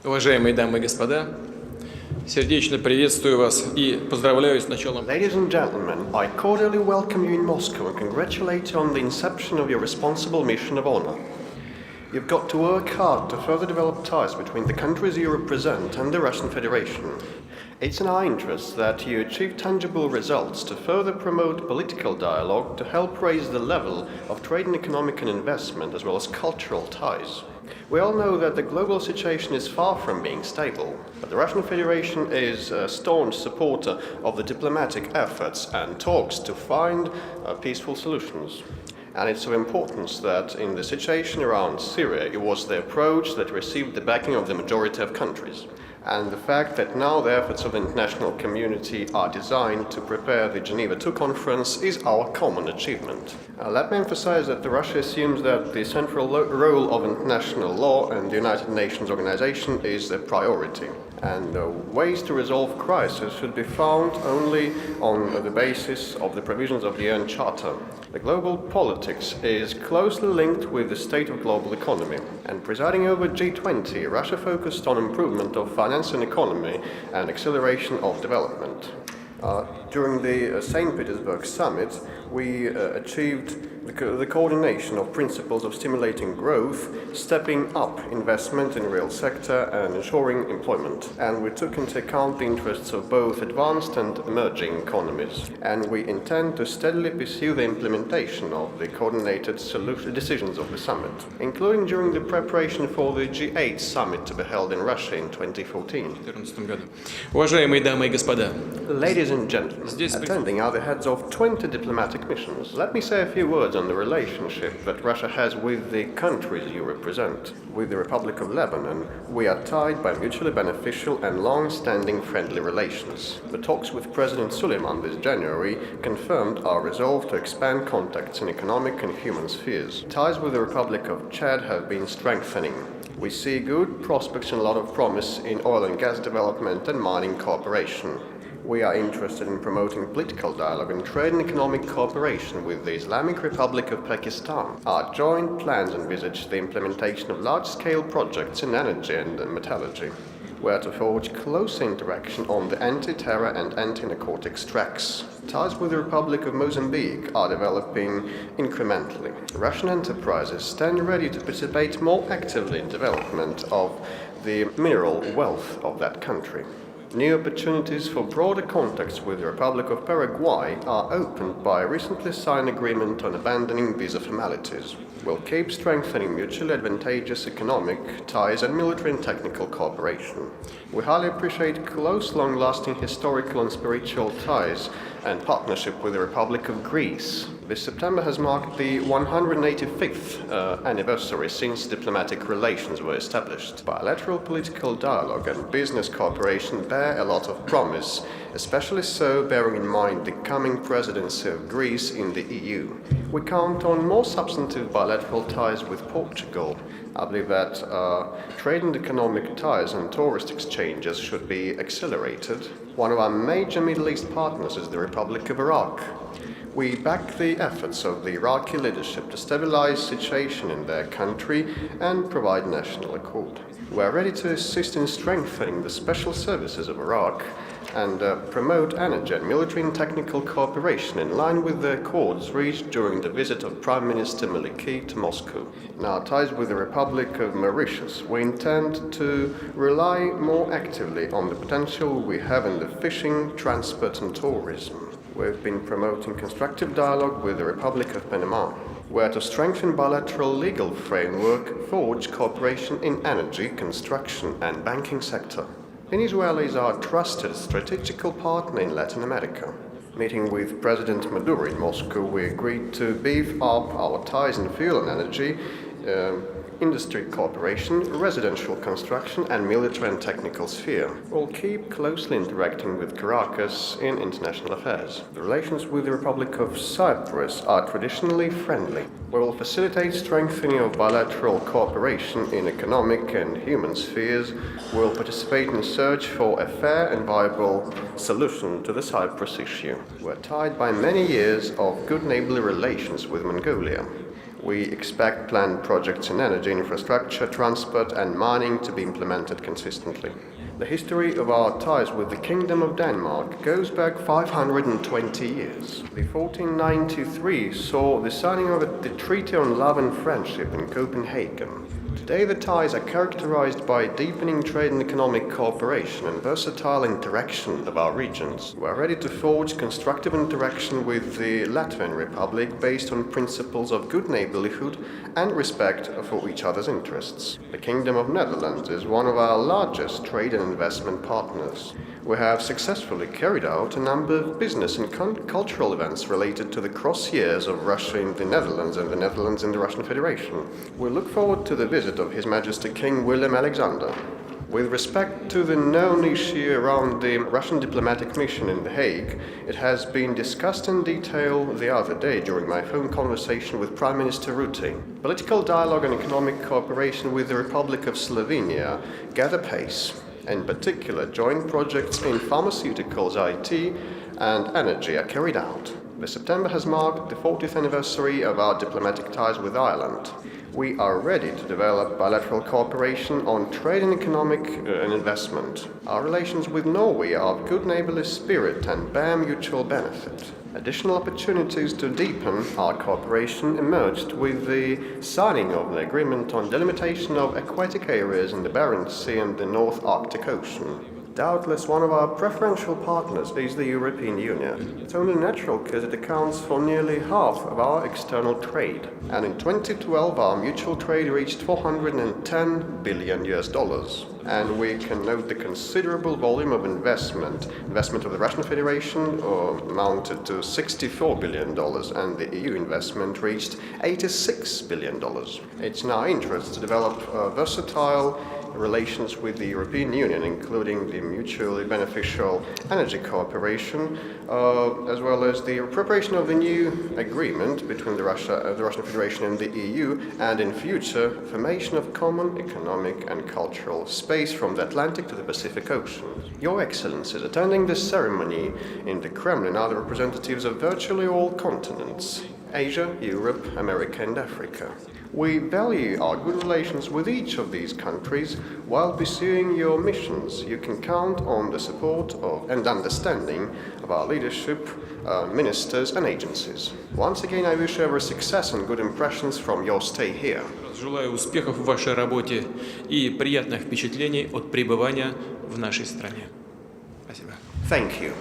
Уважаемые дамы и господа, сердечно приветствую вас и поздравляю с началом. Ladies and gentlemen, I cordially welcome you in Moscow and congratulate you on the inception of your responsible mission of honor. You've got to work hard to further develop ties between the countries you represent and the Russian Federation. It's in our interest that you achieve tangible results to further promote political dialogue to help raise the level of trade and economic and investment as well as cultural ties. We all know that the global situation is far from being stable, but the Russian Federation is a staunch supporter of the diplomatic efforts and talks to find peaceful solutions. And it's of importance that in the situation around Syria, it was the approach that received the backing of the majority of countries. And the fact that now the efforts of the international community are designed to prepare the Geneva II conference is our common achievement. Let me emphasize that Russia assumes that the central role of international law and the United Nations organization is a priority. And ways to resolve crisis should be found only on the basis of the provisions of the UN Charter. The global politics is closely linked with the state of global economy, and presiding over G20, Russia focused on improvement of finance and economy and acceleration of development. During the St. Petersburg summit, we achieved the coordination of principles of stimulating growth, stepping up investment in the real sector and ensuring employment. And we took into account the interests of both advanced and emerging economies. And we intend to steadily pursue the implementation of the coordinated decisions of the summit, including during the preparation for the G8 summit to be held in Russia in 2014. Уважаемые дамы и господа, Ladies and gentlemen, attending are the heads of 20 diplomatic missions. Let me say a few words on the relationship that Russia has with the countries you represent. With the Republic of Lebanon, we are tied by mutually beneficial and long-standing friendly relations. The talks with President Suleiman this January confirmed our resolve to expand contacts in economic and human spheres. Ties with the Republic of Chad have been strengthening. We see good prospects and a lot of promise in oil and gas development and mining cooperation. We are interested in promoting political dialogue and trade and economic cooperation with the Islamic Republic of Pakistan. Our joint plans envisage the implementation of large-scale projects in energy and metallurgy. We are to forge close interaction on the anti-terror and anti-narcotics tracks. Ties with the Republic of Mozambique are developing incrementally. Russian enterprises stand ready to participate more actively in development of the mineral wealth of that country. New opportunities for broader contacts with the Republic of Paraguay are opened by a recently signed agreement on abandoning visa formalities. We'll keep strengthening mutually advantageous economic ties and military and technical cooperation. We highly appreciate close, long-lasting historical and spiritual ties and partnership with the Republic of Greece. This September has marked the 185th anniversary since diplomatic relations were established. Bilateral political dialogue and business cooperation bear a lot of promise, especially so bearing in mind the coming presidency of Greece in the EU. We count on more substantive bilateral ties with Portugal. I believe that trade and economic ties and tourist exchanges should be accelerated. One of our major Middle East partners is the Republic of Iraq. We back the efforts of the Iraqi leadership to stabilize the situation in their country and provide national accord. We are ready to assist in strengthening the special services of Iraq and promote energy and military and technical cooperation in line with the accords reached during the visit of Prime Minister Maliki to Moscow. In our ties with the Republic of Mauritius, we intend to rely more actively on the potential we have in the fishing, transport and tourism. We've been promoting constructive dialogue with the Republic of Panama. We are to strengthen bilateral legal framework, forge cooperation in energy, construction and banking sector. Venezuela is our trusted strategical partner in Latin America. Meeting with President Maduro in Moscow, we agreed to beef up our ties in fuel and energy, industry cooperation, residential construction and military and technical sphere. We'll keep closely interacting with Caracas in international affairs. The relations with the Republic of Cyprus are traditionally friendly. We will facilitate strengthening of bilateral cooperation in economic and human spheres. We will participate in the search for a fair and viable solution to the Cyprus issue. We're tied by many years of good neighborly relations with Mongolia. We expect planned projects in energy, infrastructure, transport and mining to be implemented consistently. The history of our ties with the Kingdom of Denmark goes back 520 years. The 1493 saw the signing of the Treaty on Love and Friendship in Copenhagen. Today the ties are characterized by deepening trade and economic cooperation and versatile interaction of our regions. We are ready to forge constructive interaction with the Latvian Republic based on principles of good neighborhood and respect for each other's interests. The Kingdom of Netherlands is one of our largest trade and investment partners. We have successfully carried out a number of business and cultural events related to the cross years of Russia in the Netherlands and the Netherlands in the Russian Federation. We look forward to the visit of His Majesty King William Alexander. With respect to the known issue around the Russian diplomatic mission in The Hague, it has been discussed in detail the other day during my phone conversation with Prime Minister Rutte. Political dialogue and economic cooperation with the Republic of Slovenia gather pace. In particular, joint projects in pharmaceuticals, IT and energy are carried out. This September has marked the 40th anniversary of our diplomatic ties with Ireland. We are ready to develop bilateral cooperation on trade and economic and investment. Our relations with Norway are of good neighborly spirit and bear mutual benefit. Additional opportunities to deepen our cooperation emerged with the signing of an agreement on delimitation of aquatic areas in the Barents Sea and the North Arctic Ocean. Doubtless one of our preferential partners is the European Union. It's only natural because it accounts for nearly half of our external trade. And in 2012 our mutual trade reached $410 billion. And we can note the considerable volume of investment. Investment of the Russian Federation amounted to $64 billion and the EU investment reached $86 billion. It's in our interest to develop versatile relations with the European Union, including the mutually beneficial energy cooperation, as well as the preparation of the new agreement between the Russian Federation and the EU, and in future, formation of common economic and cultural space from the Atlantic to the Pacific Ocean. Your Excellencies, attending this ceremony in the Kremlin are the representatives of virtually all continents: Asia, Europe, America and Africa. We value our good relations with each of these countries while pursuing your missions. You can count on the support and understanding of our leadership, ministers and agencies. Once again, I wish every success and good impressions from your stay here. Желаю успехов в вашей работе и приятных впечатлений от пребывания в нашей стране. Спасибо. Thank you.